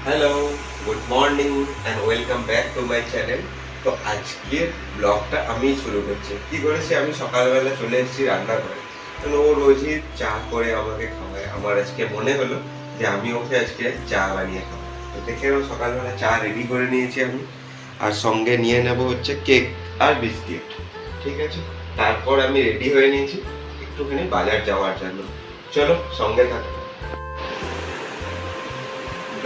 Hello, good morning and welcome back to my channel. তো আজকের ব্লগটা আমি শুরু করছি। কি করেছি, আমি সকালবেলা চলে এসেছি রান্না করে। কারণ ও রোজই চা করে আমাকে খাওয়ায়। আমার আজকে মনে হলো যে আমি ওকে আজকে চা বানিয়ে খাওয়াই। তো দেখে ও সকালবেলা চা রেডি করে নিয়েছি আমি। আর সঙ্গে নিয়ে নেব হচ্ছে কেক আর বিস্কিট। ঠিক আছে, তারপর আমি রেডি হয়ে নিয়েছি একটুখানি বাজার যাওয়ার জন্য। চলো সঙ্গে থাকো।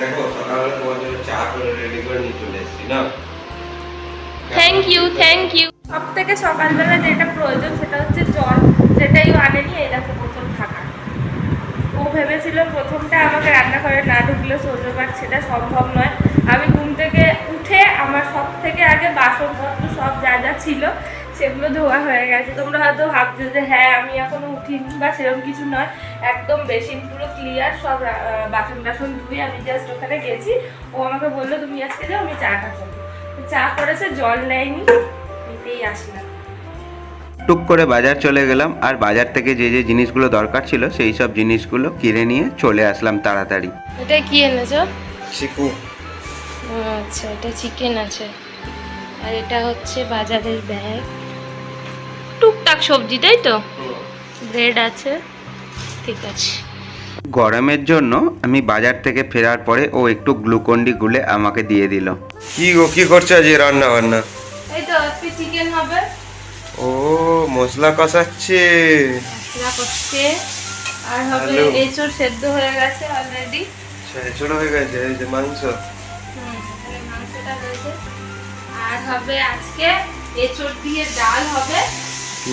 দেখো সকালবেলা তোমার জন্য চা করে রেডি করে নিয়ে চলে এসেছি না। Thank you. সব থেকে সকালবেলা যেটা প্রয়োজন সেটা হচ্ছে জল, যেটাই ও আনেনি। এই দেখো বোতল থাকা। ও ভেবেছিল প্রথমটা আমাকে রান্নাঘরে না ঢুকলে সহ্য পাঠ, সেটা সম্ভব নয়। আমি ঘুম থেকে উঠে আমার সব থেকে আগে বাসনপত্র সব যা যা ছিল সেগুলো ধোয়া হয়ে গেছে। তোমরা হয়তো ভাবছো যে হ্যাঁ আমি এখনো উঠিনি, বা সেরকম কিছু নয়। একদম বেসিন পুরো ক্লিয়ার, সব বাসন ধুয়ে আমি জাস্ট ওখানে গেছি। ও আমাকে বললো তুমি আজকে যাও, আমি চাটা করবো। চা করেছে, জল নেয়নি, নিতেই আসলাম। টুক করে বাজার চলে গেলাম, আর বাজার থেকে যে যে জিনিসগুলো দরকার ছিল সেই সব জিনিসগুলো কিনে নিয়ে চলে আসলাম তাড়াতাড়ি। এটা কি এনেছো? শিখু। আচ্ছা, এটা চিকেন আছে, আর এটা হচ্ছে বাজারের ব্যাগ, টুকটাক সবজি, তাই তো? ব্রেড আছে, ঠিক আছে। গরমের জন্য আমি বাজার থেকে ফেরার পরে ও একটু গ্লুকন্ডি গুলে আমাকে দিয়ে দিল। কি গো, কি করছো আজ রান্না বান্না? এই তো আজকে চিকেন হবে। ও, মশলা কষাচ্ছে। মশলা করছে, আর হবে আলু। এঁচড় সেদ্ধ হয়ে গেছে অলরেডি। ছোট হয়ে গেছে এই যে মাংস। এখানে মাংসটা রয়েছে। আর হবে আজকে এঁচড় দিয়ে ডাল হবে।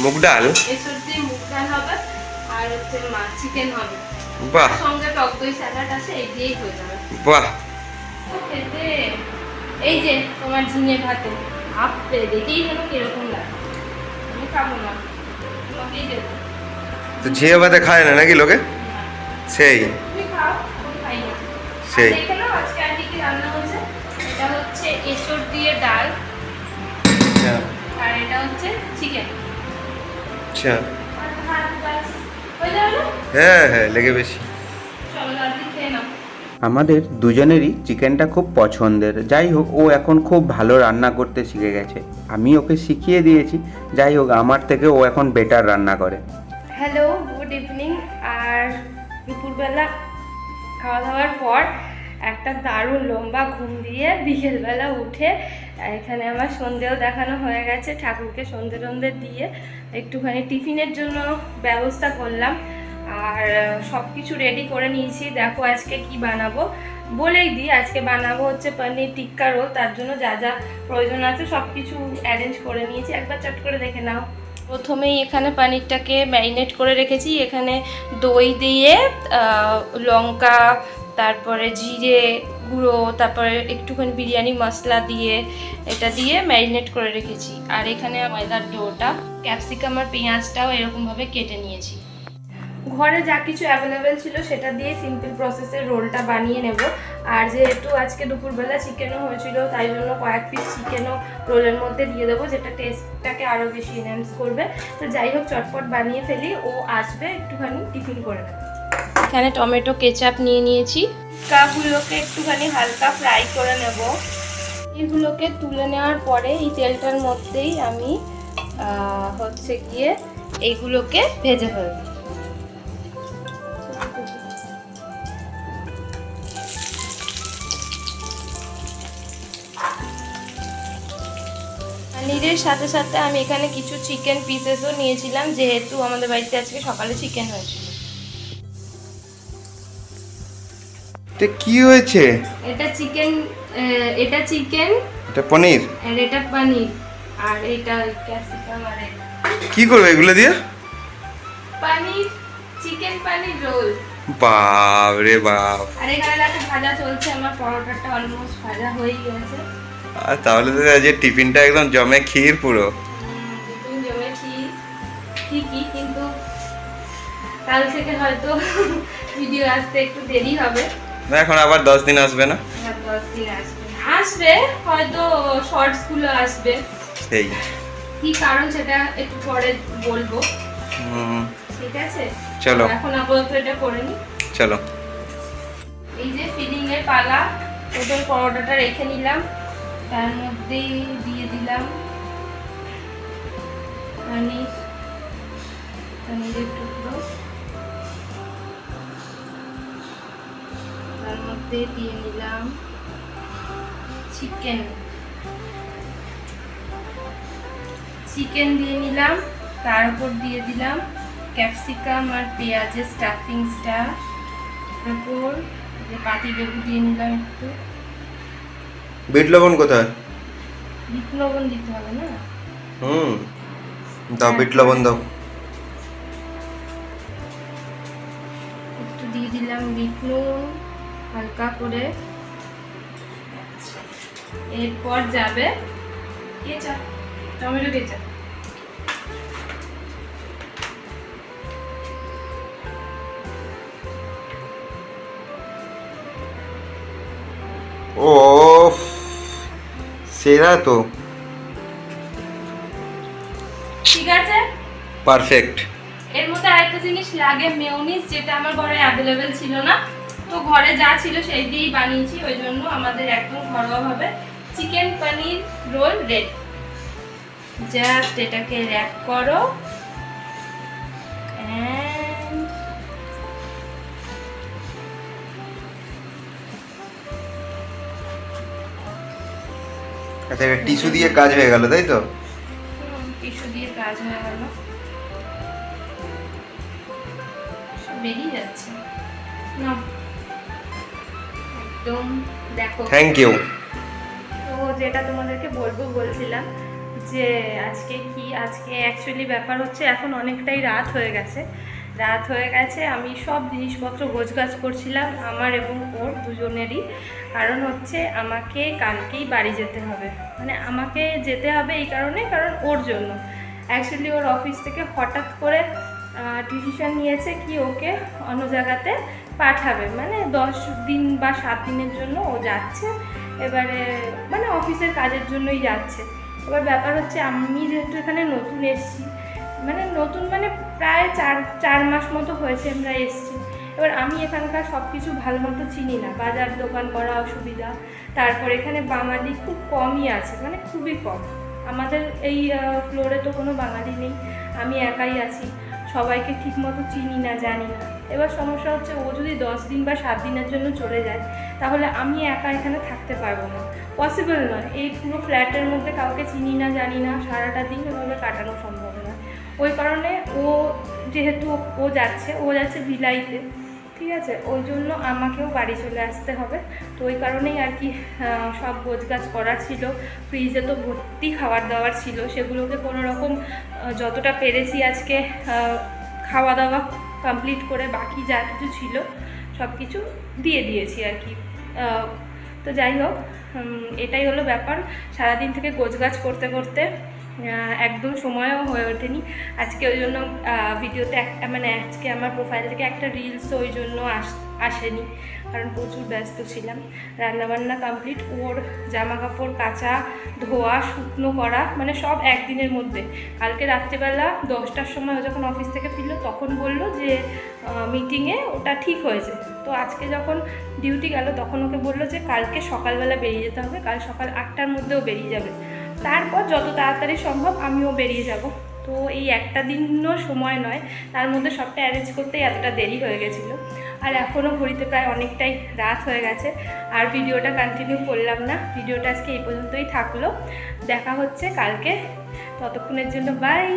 মুগ ডাল। এঁচড় দিয়ে মুগ ডাল হবে, আর হচ্ছে চিকেন হবে। বাহ, সঙ্গে টক দই স্যালাড আছে, এই দিয়েই হয়ে যাবে। বাহ। খেতে এই যে তোমার ঝিঙে ভাতে আপে দেখেই যেন কিরকম লাগে। আমি খাবো না, তোমাকেই দেবো। তো ঝিঙে ভাতে খায় না নাকি লোকে? সেই তুমি খাও, আমি খাই না। সেই। আর দেখে নাও আজকে আন্টি কি রান্না হয়েছে। এটা হচ্ছে এঁচড় দিয়ে ডাল, আচ্ছা আর এটা হচ্ছে চিকেন। আচ্ছা। আর ভাত, ব্যাস হয়ে যাবে না? হ্যাঁ হ্যাঁ, লেগে বেশি। চলো জলদি খেয়ে নাও। আমাদের দুজনেরই চিকেনটা খুব পছন্দের। যাই হোক, ও এখন খুব ভালো রান্না করতে শিখে গেছে। আমি ওকে শিখিয়ে দিয়েছি। যাই হোক, আমার থেকে ও এখন বেটার রান্না করে। Hello, good evening. আর দুপুরবেলা খাওয়া দাওয়ার পর একটা দারুণ লম্বা ঘুম দিয়ে বিকেলবেলা উঠে এখানে আমার সন্ধেও দেখানো হয়ে গেছে। ঠাকুরকে সন্ধে টন্ধে দিয়ে একটুখানি টিফিনের জন্য ব্যবস্থা করলাম, আর সব কিছু রেডি করে নিয়েছি। দেখো আজকে কি বানাবো বলেই দিই। আজকে বানাবো হচ্ছে পনির টিক্কা রোল। তার জন্য যা যা প্রয়োজন আছে সব কিছু অ্যারেঞ্জ করে নিয়েছি, একবার চট করে দেখে নাও। প্রথমেই এখানে পনিরটাকে ম্যারিনেট করে রেখেছি। এখানে দই দিয়ে লঙ্কা, তারপরে জিরে গুঁড়ো, তারপরে একটুখানি বিরিয়ানি মশলা দিয়ে এটা দিয়ে ম্যারিনেট করে রেখেছি। আর এখানে ময়দার ডোটা, ক্যাপসিকাম আর পেঁয়াজটাও এরকমভাবে কেটে নিয়েছি। ঘরে যা কিছু অ্যাভেলেবেল ছিল সেটা দিয়ে সিম্পল প্রসেসে রোলটা বানিয়ে নেব। আর যেহেতু আজকে দুপুরবেলা চিকেনও হয়েছিল, তাই জন্য কয়েক পিস চিকেনও রোলের মধ্যে দিয়ে দেবো, যেটা টেস্টটাকে আরও বেশি এনহ্যান্স করবে। তো যাই হোক, চটপট বানিয়ে ফেলি, ও আসবে একটুখানি টিফিন করে নেবে। এখানে টমেটো কেচাপ নিয়ে নিয়েছি। কাগুলোকে একটুখানি হালকা ফ্রাই করে নেব। এগুলোকে তুলে নেওয়ার পরে এই তেলটার মধ্যেই আমি হচ্ছে গিয়ে এইগুলোকে ভেজে ফেলবো। পনিরের সাথে সাথে আমি এখানে কিছু চিকেন পিসেসও নিয়েছিলাম, যেহেতু আমাদের বাড়িতে আজকে সকালে চিকেন হয়েছিল। এটা কি হয়েছে? এটা চিকেন, এটা পনির। আর এটা পনির, আর এটা ক্যাপসিকাম। আর কি করবে এগুলো দিয়ে? পনির, চিকেন পনির রোল। বাপ রে বাপ। আর এখানে দেখো ভাজা চলছে, আমার পরোটাটা অলমোস্ট ভাজা হয়ে গেছে। আর তাহলে তো আজ টিফিনটা একদম জমে ক্ষীর পুরো। টিফিন জমেছি ঠিকই, কিন্তু কাল থেকে হয়তো ভিডিও আসতে একটু দেরি হবে। না, এখন আবার 10 দিন আসবে না? 10 দিন আসবে হয়তো, শর্টস গুলো আসবে। সেই কি কারণ সেটা একটু পরে বলবো। ঠিক আছে, চলো এখন আপাতত এটা করে নি। চলো। এই যে ফিলিং এর পালা, ওদের পরোটাটা রেখে নিলাম, তার মধ্যেই দিয়ে দিলাম পনিরের টুকরো, তার মধ্যে দিয়ে নিলাম চিকেন দিয়ে নিলাম, তার উপর দিয়ে দিলাম ক্যাপসিকাম আর পেঁয়াজের স্টাফিংসটা, তারপর যে পাতিলেবু দিয়ে নিলাম একটু। বিট লবণ কোথায়? বিট লবণ দিতে হবে না? দাও বিট লবণ দাও। একটু দিয়ে দিলাম বিট নুন হালকা করে। এরপর যাবে কেচাপ, টমেটো কেচাপ। ও সেরা তো, ঠিক আছে, পারফেক্ট। এর মধ্যে আরেকটা জিনিস লাগে, মেয়োনিজ, যেটা আমার ঘরে অ্যাভেলেবেল ছিল না, তো ঘরে যা ছিল সেই দিয়েই বানিয়েছি, ওই জন্য আমাদের একদম ঘরোয়াভাবে চিকেন পনির রোল রেডি। জাস্ট এটাকে র্যাপ করো and আচ্ছা, টিস্যু দিয়ে কাজ হয়ে গেল, তাই তো? টিস্যু দিয়ে কাজ হয়ে গেল, সব বেরিয়ে যাচ্ছে না একদম। দেখো, থ্যাংক ইউ। তো যেটা তোমাদেরকে বলছিলাম যে আজকে অ্যাকচুয়ালি ব্যাপার হচ্ছে এখন অনেকটাই রাত হয়ে গেছে। আমি সব জিনিসপত্র গোছগাছ করছিলাম আমার এবং ওর দুজনেরই, কারণ হচ্ছে আমাকে কালকেই বাড়ি যেতে হবে। মানে আমাকে যেতে হবে এই কারণ ওর জন্য। অ্যাকচুয়ালি ওর অফিস থেকে হঠাৎ করে ডিসিশন নিয়েছে কি ওকে অন্য জায়গাতে পাঠাবে, মানে 10 দিন বা 7 দিনের জন্য ও যাচ্ছে। এবারে মানে অফিসের কাজের জন্যই যাচ্ছে। এবার ব্যাপার হচ্ছে আমি যেহেতু এখানে নতুন এসেছি, মানে প্রায় 4 মাস মতো হয়েছে আমরা এসেছি। এবার আমি এখানকার সব কিছু ভালো মতো চিনি না, বাজার দোকান করা অসুবিধা, তারপর এখানে বাঙালি খুব কমই আছে, মানে খুবই কম। আমাদের এই ফ্লোরে তো কোনো বাঙালি নেই, আমি একাই আছি, সবাইকে ঠিক মতো চিনি না, জানি না। এবার সমস্যা হচ্ছে ও যদি 10 দিন বা 7 দিনের জন্য চলে যায়, তাহলে আমি একা এখানে থাকতে পারবো না, পসিবল নয়। এই পুরো ফ্ল্যাটের মধ্যে কাউকে চিনি না, জানি না, সারাটা দিন এভাবে কাটানো সম্ভব নয়। ওই কারণে যেহেতু ও যাচ্ছে ভিলাইতে, ঠিক আছে, ওই জন্য আমাকেও বাড়ি চলে আসতে হবে। তো ওই কারণেই আর কি সব গোছগাছ করার ছিল। ফ্রিজে তো ভর্তি খাবার দাবার ছিল, সেগুলোকে কোনো রকম যতটা পেরেছি আজকে খাওয়া দাওয়া কমপ্লিট করে বাকি যা কিছু ছিল সব কিছু দিয়ে দিয়েছি আর কি। তো যাই হোক, এটাই হলো ব্যাপার। সারাদিন থেকে গোছগাছ করতে করতে একদম সময়ও হয়ে ওঠেনি আজকে, ওই জন্য ভিডিওতে আজকে আমার প্রোফাইল থেকে একটা রিলসও ওই জন্য আসেনি, কারণ প্রচুর ব্যস্ত ছিলাম। রান্নাবান্না কমপ্লিট, ওর জামা কাপড় কাচা ধোয়া শুকনো করা, মানে সব একদিনের মধ্যে। কালকে রাত্রেবেলা 10টার সময় ও যখন অফিস থেকে ফিরলো তখন বললো যে মিটিংয়ে ওটা ঠিক হয়েছে। তো আজকে যখন ডিউটি গেল তখন ওকে বললো যে কালকে সকালবেলা বেরিয়ে যেতে হবে, কাল সকাল 8টার মধ্যেও বেরিয়ে যাবে, তারপর যত তাড়াতাড়ি সম্ভব আমিও বেরিয়ে যাব। তো এই একটা দিনও সময় নয়, তার মধ্যে সবটা অ্যারেঞ্জ করতেই এতটা দেরি হয়ে গেছিলো। আর এখনও ঘড়িতে প্রায় অনেকটাই রাত হয়ে গেছে, আর ভিডিওটা কন্টিনিউ করলাম না। ভিডিওটা আজকে এই পর্যন্তই থাকলো, দেখা হচ্ছে কালকে, ততক্ষণের জন্য বাই।